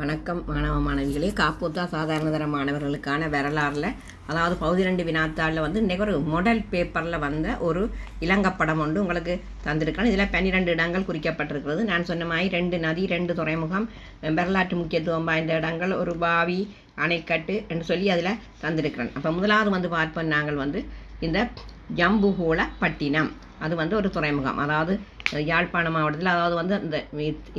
வணக்கம் மாணவ மாணவிகளே. காப்போத்தா சாதாரணதர மாணவர்களுக்கான வரலாறில் அதாவது 12 வினாத்தாளில் இன்றைக்கு ஒரு மாடல் பேப்பரில் வந்த ஒரு இலங்கப்படம் ஒன்று உங்களுக்கு தந்திருக்காங்க. இதில் 12 இடங்கள் குறிக்கப்பட்டிருக்கிறது. நான் சொன்ன மாதிரி 2 நதி, 2 துறைமுகம், வரலாற்று முக்கியத்துவம் வாய்ந்த இடங்கள், ஒரு பாவி, அணைக்கட்டு என்று சொல்லி அதில் தந்திருக்கிறேன். அப்போ முதலாவது பார்ப்போம். நாங்கள் இந்த ஜம்புகோள பட்டினம், அது ஒரு துறைமுகம், அதாவது யாழ்ப்பாண மாவட்டத்தில், அதாவது இந்த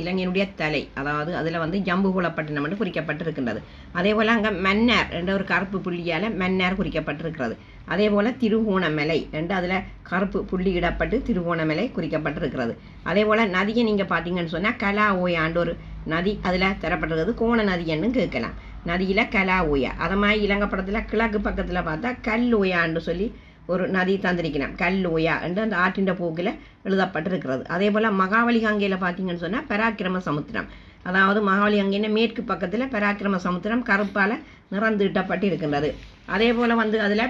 இலங்கையினுடைய தலை, அதாவது அதில் ஜம்புகோளப்பட்டினம் என்று குறிக்கப்பட்டிருக்கின்றது. அதே போல் அங்கே மன்னார் என்ற ஒரு கருப்பு புள்ளியால் மன்னார் குறிக்கப்பட்டிருக்கிறது. அதே போல் திருகோணமலை என்று அதில் கருப்பு புள்ளி இடப்பட்டு திருகோணமலை குறிக்கப்பட்டிருக்கிறது. அதே போல் நதியை நீங்கள் பார்த்தீங்கன்னு சொன்னால் கலா ஓயாண்டு ஒரு நதி அதில் தரப்பட்டிருக்கிறது. கோண நதி என்னன்னு கேட்கலாம். நதியில் கலா ஓயா. அதை மாதிரி இலங்கப்படத்தில் கிழக்கு பக்கத்தில் பார்த்தா கல் ஓயான்னு சொல்லி ஒரு நதி தந்திருக்கிறேன். கல்லோயா என்று அந்த ஆற்றின் போக்கில் எழுதப்பட்டிருக்கிறது. அதே போல் மகாவலி கங்கையில் பார்த்தீங்கன்னு சொன்னால் பராக்கிரம சமுத்திரம், அதாவது மகாவலி கங்கையின மேற்கு பக்கத்தில் பராக்கிரம சமுத்திரம் கருப்பால் நிறந்தீட்டப்பட்டு இருக்கின்றது. அதே போல் அதில்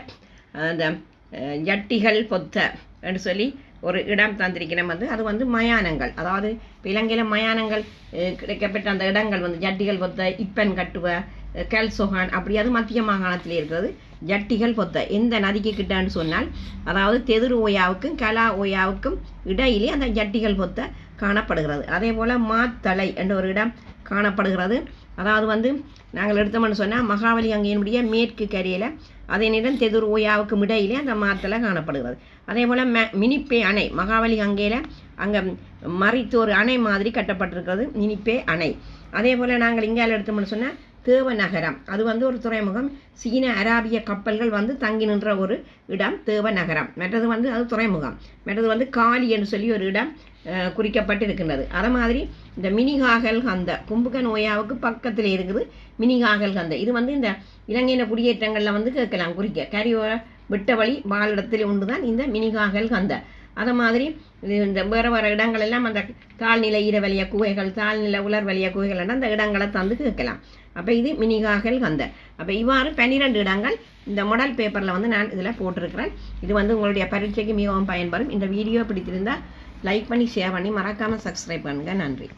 அந்த ஜட்டிகள் பொத்த என்று சொல்லி ஒரு இடம் தந்திருக்கிறேன். அது மயானங்கள், அதாவது இலங்கையில் மயானங்கள் கிடைக்கப்பட்ட அந்த இடங்கள் ஜட்டிகள் பொத்த, இப்பன் கட்டுவ, கல்சொஹான், அப்படி அது மத்திய மாகாணத்தில் இருக்கிறது. ஜட்டிகள் பொத்த எந்த நதிக்கு கிட்டான்னு சொன்னால், அதாவது தெதிர் ஓயாவுக்கும் கலா ஓயாவுக்கும் இடையிலே அந்த ஜட்டிகள் பொத்த காணப்படுகிறது. அதே போல் மாத்தளை என்ற ஒரு இடம் காணப்படுகிறது. அதாவது நாங்கள் எடுத்தோம்னு சொன்னால் மகாவலி கங்கையினுடைய மேற்கு கரையில் அதே நேரம் தெதிர் ஓயாவுக்கும் இடையிலே அந்த மாத்தளை காணப்படுகிறது. அதே போல் மினிப்பே அணை, மகாவலி கங்கையில் அங்கே மறித்து ஒரு அணை மாதிரி கட்டப்பட்டிருக்கிறது, மினிப்பே அணை. அதே போல் நாங்கள் இங்கால எடுத்தோம்னு சொன்னால் தேவநகரம், அது ஒரு துறைமுகம். சீன அராபிய கப்பல்கள் தங்கி நின்ற ஒரு இடம் தேவநகரம். மற்றது அது துறைமுகம். மற்றது காலி என்று சொல்லி ஒரு இடம் குறிக்கப்பட்டு இருக்கின்றது. அதை மாதிரி இந்த மினிகாகல் கந்த, கும்புக நோயாவுக்கு பக்கத்தில் இருக்குது மினிகாகல் கந்த. இது இந்த இலங்கையின குடியேற்றங்களில் கேட்கலாம் குறிக்க. கரியோர விட்ட வழி வாழிடத்தில் ஒன்று தான் இந்த மினிகாகல் கந்த. அதை மாதிரி இந்த வேறு வேறு இடங்கள் எல்லாம் அந்த தாழ்நிலை ஈரவலிய குகைகள், தாழ்நிலை உலர் வலிய குகைகள் அந்த இடங்களை கேட்கலாம். அப்போ இது மினிகாகல் கந்த. அப்போ இவ்வாறு 12 இடங்கள் இந்த மாடல் பேப்பரில் நான் இதில் போட்டிருக்கிறேன். இது உங்களுடைய பரீட்சைக்கு மிகவும் பயன்படும். இந்த வீடியோ பிடித்திருந்தால் லைக் பண்ணி, ஷேர் பண்ணி, மறக்காமல் சப்ஸ்கிரைப் பண்ணுங்கள். நன்றி.